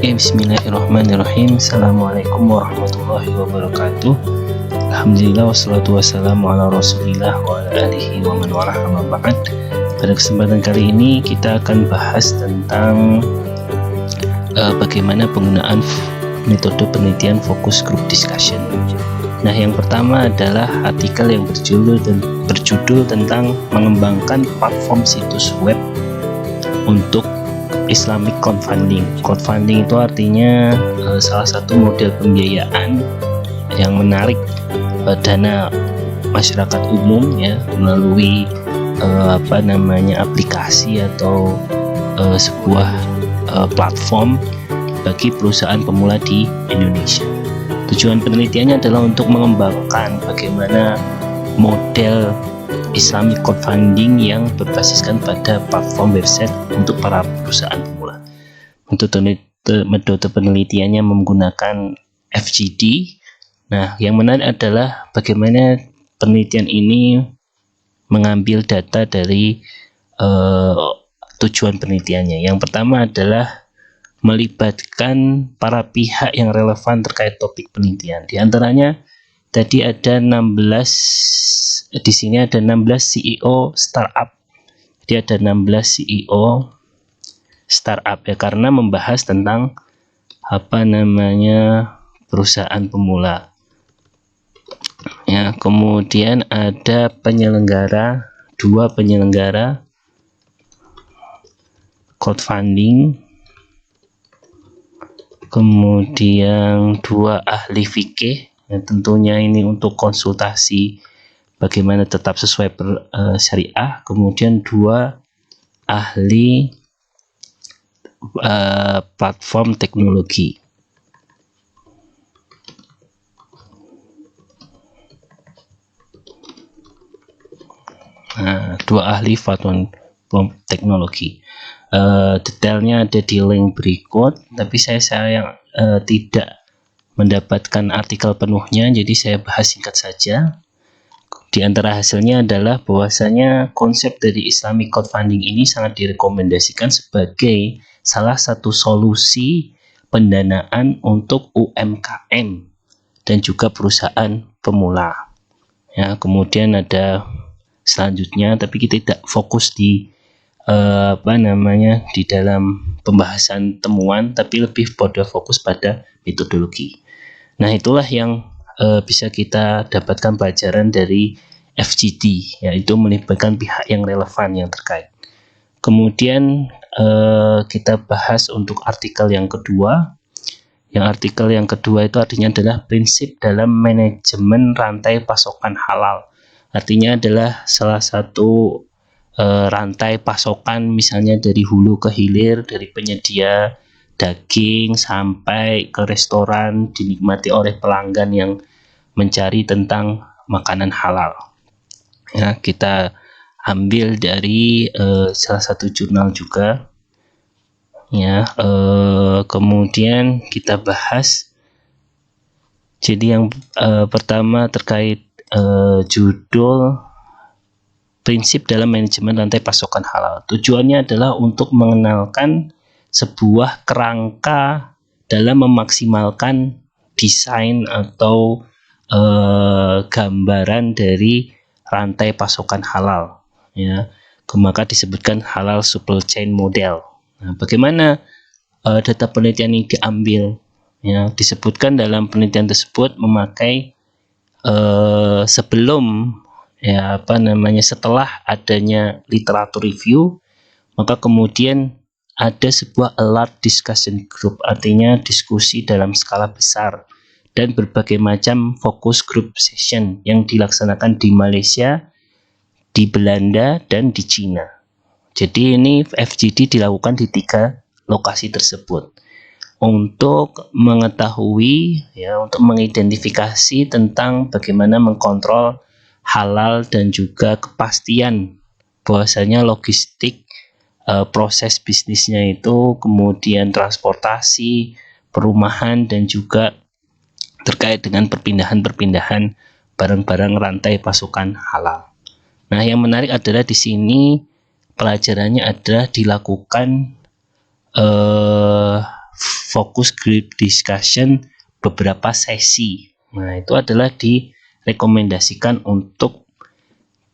Bismillahirrahmanirrahim. Assalamualaikum warahmatullahi wabarakatuh. Alhamdulillah wassalatu wassalamu ala rasulillah wa ala alihi wa man walah, amma ba'd. Pada kesempatan kali ini kita akan bahas tentang bagaimana penggunaan metode penelitian focus group discussion. Nah, yang pertama adalah artikel yang berjudul tentang mengembangkan platform situs web untuk Islamic crowdfunding. Crowdfunding itu artinya salah satu model pembiayaan yang menarik dana masyarakat umum ya melalui aplikasi atau sebuah platform bagi perusahaan pemula di Indonesia. Tujuan penelitiannya adalah untuk mengembangkan bagaimana model Islamic crowdfunding yang berbasiskan pada platform website untuk para perusahaan pemula. Metode penelitiannya menggunakan FGD. Nah, yang menarik adalah bagaimana penelitian ini mengambil data dari tujuan penelitiannya. Yang pertama adalah melibatkan para pihak yang relevan terkait topik penelitian. Di antaranya tadi ada 16 di sini ada 16 CEO startup. Jadi ada 16 CEO startup ya, karena membahas tentang perusahaan pemula. Ya, kemudian ada penyelenggara, 2 penyelenggara crowdfunding. Kemudian 2 ahli fikih. Ya, tentunya ini untuk konsultasi bagaimana tetap sesuai syariah. Kemudian 2 ahli platform teknologi. Nah, 2 ahli platform teknologi. Detailnya ada di link berikut, tapi saya tidak mendapatkan artikel penuhnya, jadi saya bahas singkat saja. Di antara hasilnya adalah bahwasanya konsep dari Islamic crowdfunding ini sangat direkomendasikan sebagai salah satu solusi pendanaan untuk UMKM dan juga perusahaan pemula. Ya, kemudian ada selanjutnya, tapi kita tidak fokus di di dalam pembahasan temuan, tapi lebih pada fokus pada metodologi. Nah, itulah yang bisa kita dapatkan pelajaran dari FGD, yaitu melibatkan pihak yang relevan yang terkait. Kemudian kita bahas untuk artikel yang kedua. Yang artikel yang kedua itu artinya adalah prinsip dalam manajemen rantai pasokan halal. Artinya adalah salah satu rantai pasokan, misalnya dari hulu ke hilir, dari penyedia daging sampai ke restoran, dinikmati oleh pelanggan yang mencari tentang makanan halal. Ya, kita ambil dari salah satu jurnal juga. Ya, kemudian kita bahas. Jadi yang pertama terkait judul prinsip dalam manajemen rantai pasokan halal. Tujuannya adalah untuk mengenalkan sebuah kerangka dalam memaksimalkan desain atau gambaran dari rantai pasokan halal. Ya, maka disebutkan halal supply chain model. Nah, bagaimana data penelitian ini diambil? Ya, disebutkan dalam penelitian tersebut memakai setelah adanya literatur review, maka kemudian ada sebuah alert discussion group, artinya diskusi dalam skala besar, dan berbagai macam focus group session yang dilaksanakan di Malaysia, di Belanda, dan di Cina. Jadi ini FGD dilakukan di 3 lokasi tersebut untuk mengetahui, untuk mengidentifikasi tentang bagaimana mengkontrol halal dan juga kepastian bahwasanya logistik proses bisnisnya itu, kemudian transportasi, perumahan, dan juga terkait dengan perpindahan barang-barang rantai pasokan halal. Nah, yang menarik adalah di sini pelajarannya adalah dilakukan focus group discussion beberapa sesi. Nah, itu adalah direkomendasikan untuk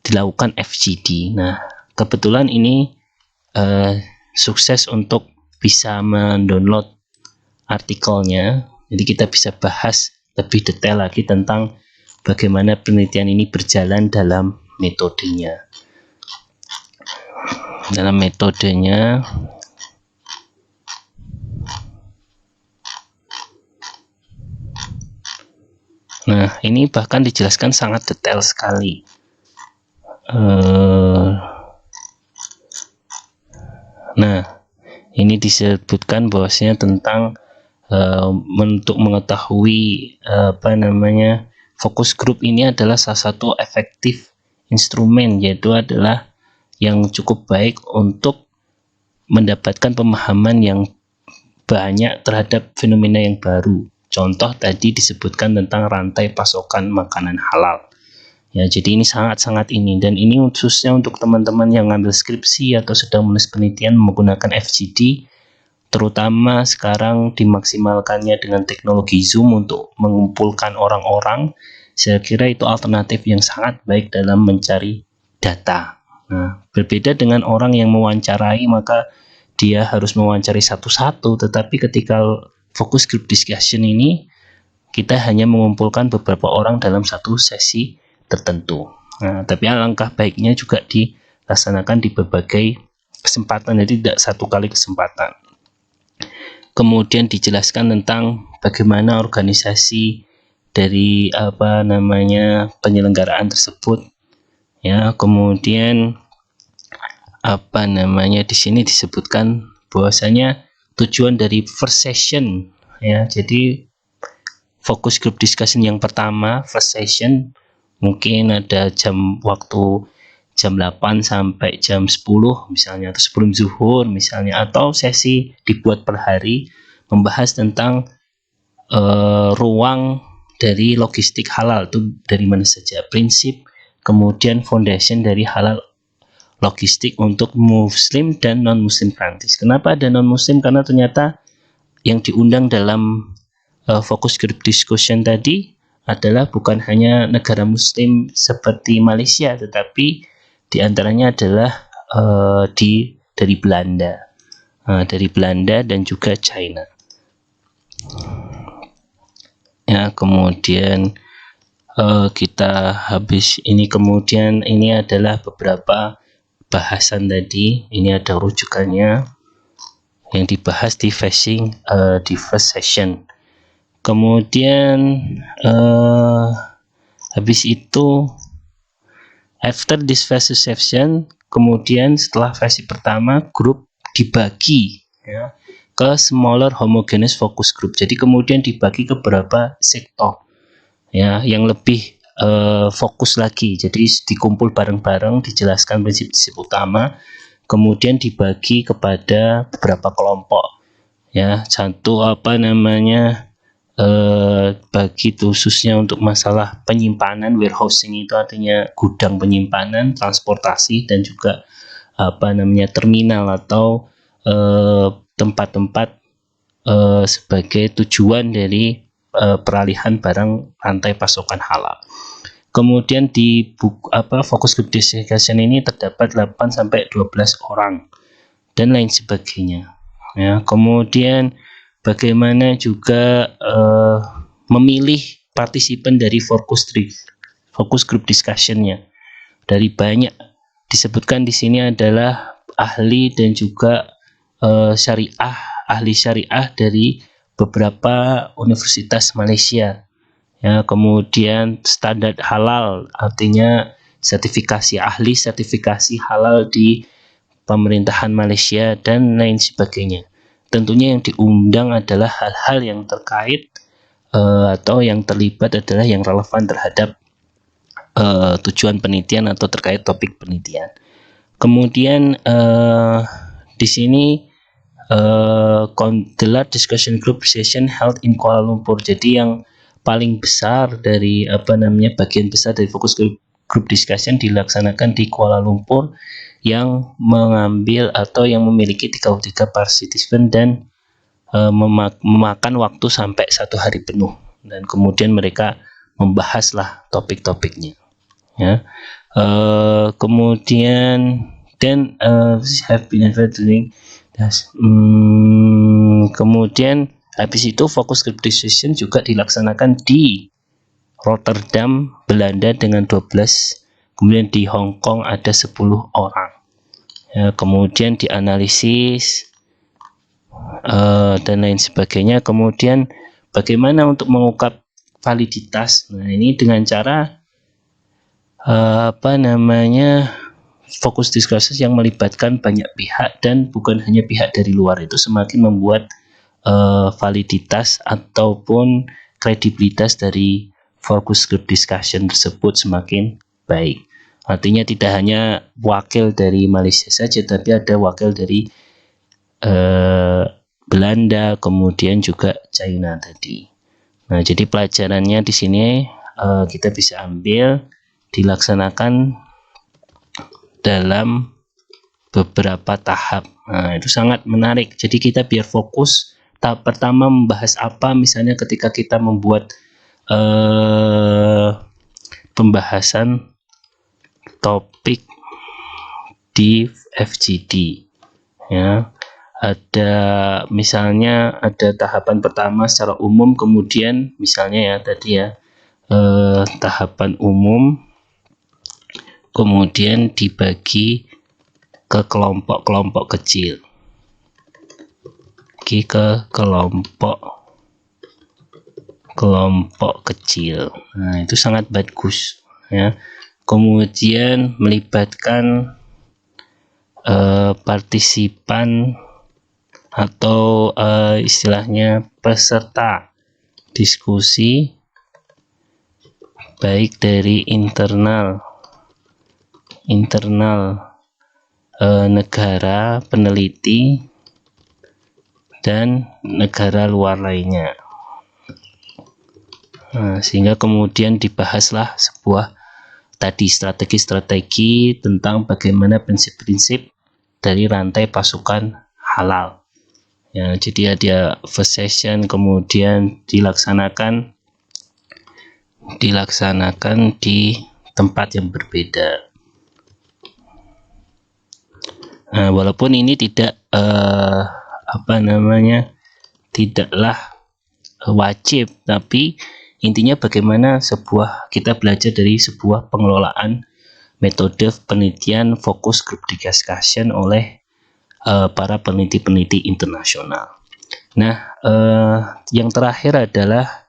dilakukan FGD. Nah, kebetulan ini sukses untuk bisa mendownload artikelnya. Jadi kita bisa bahas lebih detail lagi tentang bagaimana penelitian ini berjalan dalam metodenya. Nah, ini bahkan dijelaskan sangat detail sekali. Nah, ini disebutkan bahwasanya tentang untuk mengetahui fokus group ini adalah salah satu efektif instrumen, yaitu adalah yang cukup baik untuk mendapatkan pemahaman yang banyak terhadap fenomena yang baru. Contoh tadi disebutkan tentang rantai pasokan makanan halal. Ya, jadi ini sangat-sangat dan ini khususnya untuk teman-teman yang ngambil skripsi atau sedang menulis penelitian menggunakan FGD, terutama sekarang dimaksimalkannya dengan teknologi Zoom untuk mengumpulkan orang-orang. Saya kira itu alternatif yang sangat baik dalam mencari data. Nah, berbeda dengan orang yang mewawancarai, maka dia harus mewawancari satu-satu, tetapi ketika focus group discussion ini kita hanya mengumpulkan beberapa orang dalam satu sesi tertentu. Nah, tapi alangkah baiknya juga dilaksanakan di berbagai kesempatan, jadi tidak satu kali kesempatan. Kemudian dijelaskan tentang bagaimana organisasi dari penyelenggaraan tersebut. Ya, kemudian di sini disebutkan bahwasanya tujuan dari first session, ya, jadi focus group discussion yang pertama, first session, mungkin ada waktu jam 8 sampai jam 10 misalnya, atau sebelum zuhur misalnya, atau sesi dibuat per hari membahas tentang ruang dari logistik halal itu dari mana saja, prinsip, kemudian foundation dari halal logistik untuk muslim dan non muslim practice. Kenapa ada non muslim? Karena ternyata yang diundang dalam focus group discussion tadi adalah bukan hanya negara muslim seperti Malaysia, tetapi diantaranya adalah dari Belanda dan juga China. Ya, kemudian kita habis ini, kemudian ini adalah beberapa bahasan tadi. Ini ada rujukannya yang dibahas di first session. Kemudian habis itu after this first session, kemudian setelah versi pertama, grup dibagi, ya, ke smaller homogeneous focus group. Jadi kemudian dibagi ke beberapa sektor, ya, yang lebih fokus lagi. Jadi dikumpul bareng-bareng, dijelaskan prinsip-prinsip utama, kemudian dibagi kepada beberapa kelompok, ya. Satu bagi khususnya untuk masalah penyimpanan, warehousing itu artinya gudang penyimpanan, transportasi, dan juga terminal atau tempat-tempat sebagai tujuan dari peralihan barang rantai pasokan halal. Kemudian di focus group discussion ini terdapat 8 sampai 12 orang dan lain sebagainya. Ya, kemudian bagaimana juga memilih partisipan dari focus group discussion-nya. Dari banyak disebutkan di sini adalah ahli dan juga ahli syariah dari beberapa universitas Malaysia. Ya, kemudian standar halal, artinya sertifikasi ahli, sertifikasi halal di pemerintahan Malaysia dan lain sebagainya. Tentunya yang diundang adalah hal-hal yang terkait atau yang terlibat adalah yang relevan terhadap tujuan penelitian atau terkait topik penelitian. Kemudian di sini the large discussion group session held in Kuala Lumpur. Jadi yang paling besar dari bagian besar dari fokus group discussion dilaksanakan di Kuala Lumpur, yang mengambil atau yang memiliki 33 partisipan dan memakan waktu sampai 1 hari penuh, dan kemudian mereka membahaslah topik-topiknya, ya. Kemudian have been advertising. Kemudian habis itu fokus group discussion juga dilaksanakan di Rotterdam, Belanda dengan 12, kemudian di Hong Kong ada 10 orang. Ya, kemudian dianalisis dan lain sebagainya. Kemudian bagaimana untuk mengungkap validitas? Nah, ini dengan cara fokus diskursus yang melibatkan banyak pihak dan bukan hanya pihak dari luar, itu semakin membuat validitas ataupun kredibilitas dari fokus group discussion tersebut semakin baik. Artinya tidak hanya wakil dari Malaysia saja, tapi ada wakil dari Belanda, kemudian juga China tadi. Nah, jadi pelajarannya di sini kita bisa ambil dilaksanakan dalam beberapa tahap. Nah, itu sangat menarik. Jadi kita biar fokus. Tahap pertama membahas apa, misalnya ketika kita membuat pembahasan topik di FGD, ya. Ada misalnya ada tahapan pertama secara umum, kemudian misalnya ya tadi ya tahapan umum, kemudian dibagi ke kelompok-kelompok kecil, ke kelompok kecil. Nah, itu sangat bagus, ya. Kemudian melibatkan partisipan atau istilahnya peserta diskusi, baik dari internal negara peneliti dan negara luar lainnya. Nah, sehingga kemudian dibahaslah sebuah tadi strategi-strategi tentang bagaimana prinsip-prinsip dari rantai pasukan halal. Ya, jadi ada first session, kemudian dilaksanakan di tempat yang berbeda. Nah, walaupun ini tidak tidaklah wajib, tapi intinya bagaimana kita belajar dari sebuah pengelolaan metode penelitian fokus group discussion oleh para peneliti-peneliti internasional. Nah, yang terakhir adalah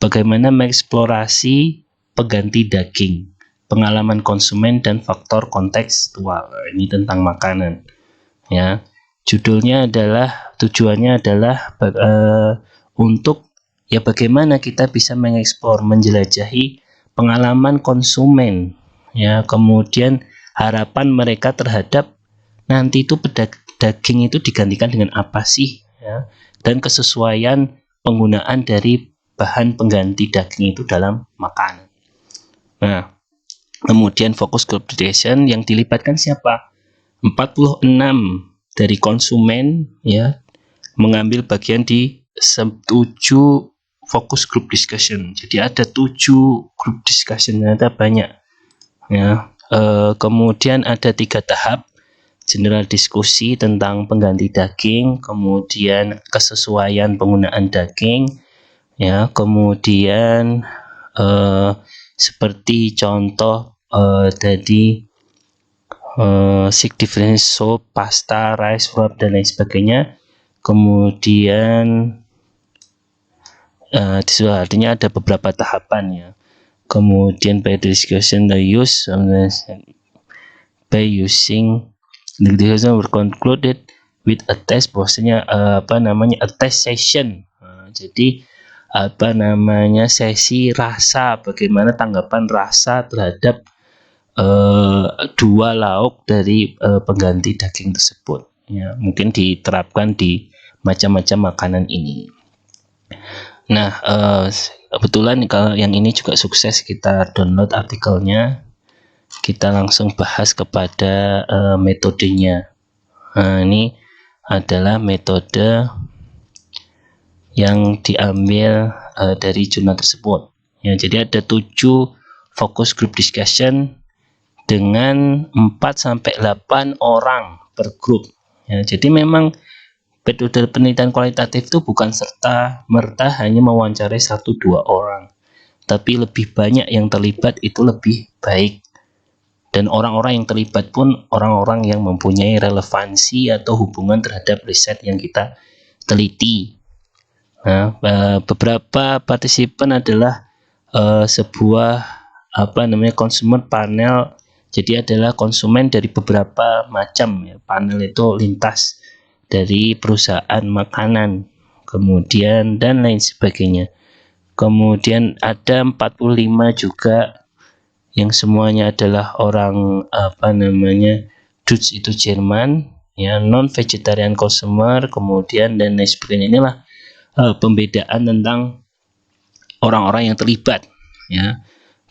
bagaimana mengeksplorasi pengganti daging, pengalaman konsumen dan faktor kontekstual. Ini tentang makanan, ya. Tujuannya adalah untuk ya bagaimana kita bisa mengeksplor, menjelajahi pengalaman konsumen, ya, kemudian harapan mereka terhadap nanti itu daging itu digantikan dengan apa sih, ya, dan kesesuaian penggunaan dari bahan pengganti daging itu dalam makanan. Nah, kemudian fokus group discussion yang dilibatkan siapa? 46 dari konsumen, ya, mengambil bagian di 7 fokus group discussion. Jadi ada 7 group discussion, ada banyak, ya. Kemudian ada 3 tahap. General diskusi tentang pengganti daging, kemudian kesesuaian penggunaan daging, ya, kemudian seperti contoh tadi sick difference soup, pasta, rice, wrap dan lain sebagainya. Kemudian artinya ada beberapa tahapan, ya. Kemudian by discussion the use by using the discussion were concluded with a test, bahwasanya a test session. Jadi sesi rasa, bagaimana tanggapan rasa terhadap 2 lauk dari pengganti daging tersebut, ya. Mungkin diterapkan di macam-macam makanan ini. Nah, kebetulan kalau yang ini juga sukses, kita download artikelnya, kita langsung bahas kepada metodenya. Nah, ini adalah metode yang diambil dari jurnal tersebut. Ya, jadi ada 7 focus group discussion dengan 4-8 orang per grup. Ya, jadi memang metode penelitian kualitatif itu bukan serta-merta hanya mewawancarai 1-2 orang, tapi lebih banyak yang terlibat itu lebih baik. Dan orang-orang yang terlibat pun orang-orang yang mempunyai relevansi atau hubungan terhadap riset yang kita teliti. Nah, beberapa partisipan adalah sebuah consumer panel. Jadi adalah konsumen dari beberapa macam ya. Panel itu lintas dari perusahaan makanan, kemudian dan lain sebagainya. Kemudian ada 45 juga yang semuanya adalah orang Dutch itu Jerman ya, non vegetarian consumer, kemudian dan lain sebagainya. Inilah pembedaan tentang orang-orang yang terlibat ya.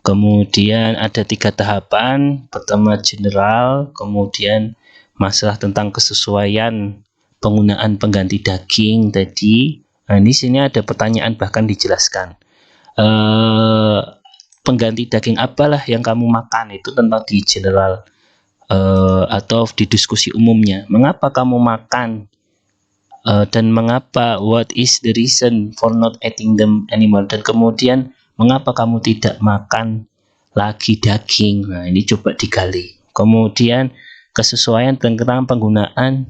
Kemudian ada 3 tahapan. Pertama general, kemudian masalah tentang kesesuaian penggunaan pengganti daging tadi. Nah, di sini ada pertanyaan bahkan dijelaskan. Pengganti daging apalah yang kamu makan, itu tentang di general atau di diskusi umumnya. Mengapa kamu makan dan mengapa, what is the reason for not eating them anymore, dan kemudian mengapa kamu tidak makan lagi daging. Nah, ini coba digali. Kemudian kesesuaian tentang penggunaan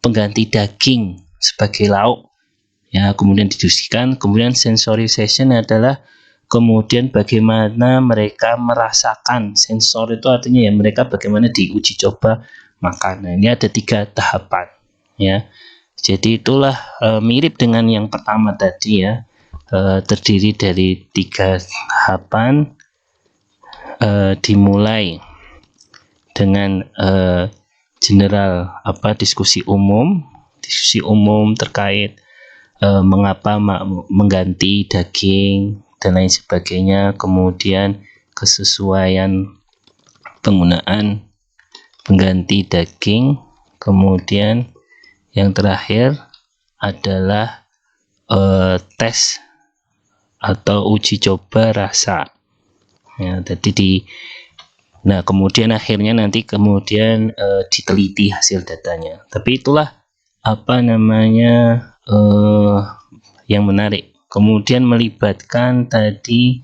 pengganti daging sebagai lauk ya, kemudian didiskusikan. Kemudian sensorization adalah kemudian bagaimana mereka merasakan. Sensor itu artinya ya mereka bagaimana diuji coba makan. Nah, ini ada 3 tahapan ya. Jadi itulah mirip dengan yang pertama tadi ya, terdiri dari 3 tahapan, dimulai dengan general diskusi umum terkait mengapa mengganti daging dan lain sebagainya, kemudian kesesuaian penggunaan pengganti daging, kemudian yang terakhir adalah tes atau uji coba rasa ya. Jadi nah kemudian akhirnya nanti diteliti hasil datanya. Tapi itulah yang menarik. Kemudian melibatkan tadi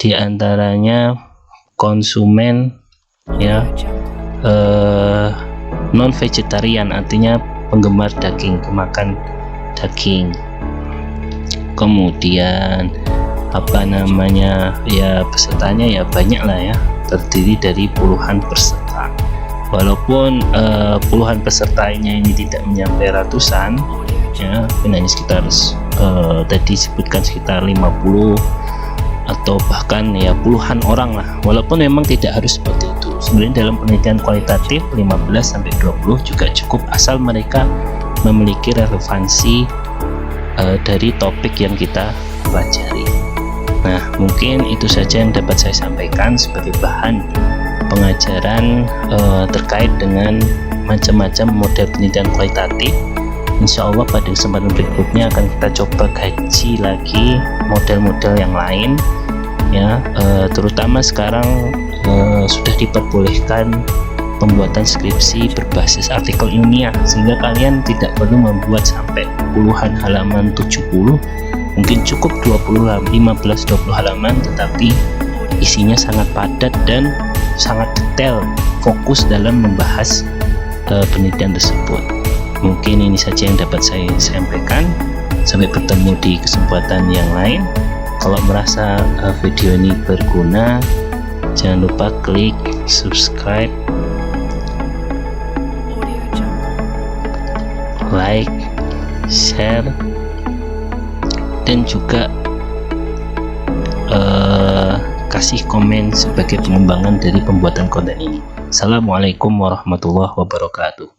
diantaranya konsumen ya, non vegetarian, artinya penggemar daging, pemakan daging. Kemudian ya pesertanya ya banyak lah ya, terdiri dari puluhan peserta. Walaupun puluhan pesertanya ini tidak menyampai ratusan ya, hanya sekitar tadi disebutkan sekitar 50 atau bahkan ya puluhan orang lah. Walaupun memang tidak harus seperti itu. Sebenarnya dalam penelitian kualitatif 15-20 juga cukup, asal mereka memiliki relevansi dari topik yang kita pelajari. Nah, mungkin itu saja yang dapat saya sampaikan sebagai bahan pengajaran terkait dengan macam-macam model penelitian kualitatif. Insya Allah pada kesempatan berikutnya akan kita coba kaji lagi model-model yang lain ya, terutama sekarang sudah diperbolehkan pembuatan skripsi berbasis artikel ilmiah, sehingga kalian tidak perlu membuat sampai puluhan halaman, 70, mungkin cukup 15-20 halaman, tetapi isinya sangat padat dan sangat detail, fokus dalam membahas penelitian tersebut. Mungkin ini saja yang dapat saya sampaikan. Sampai bertemu di kesempatan yang lain. Kalau merasa video ini berguna, jangan lupa klik subscribe, like, share, dan juga kasih komen sebagai pengembangan dari pembuatan konten ini. Assalamualaikum warahmatullahi wabarakatuh.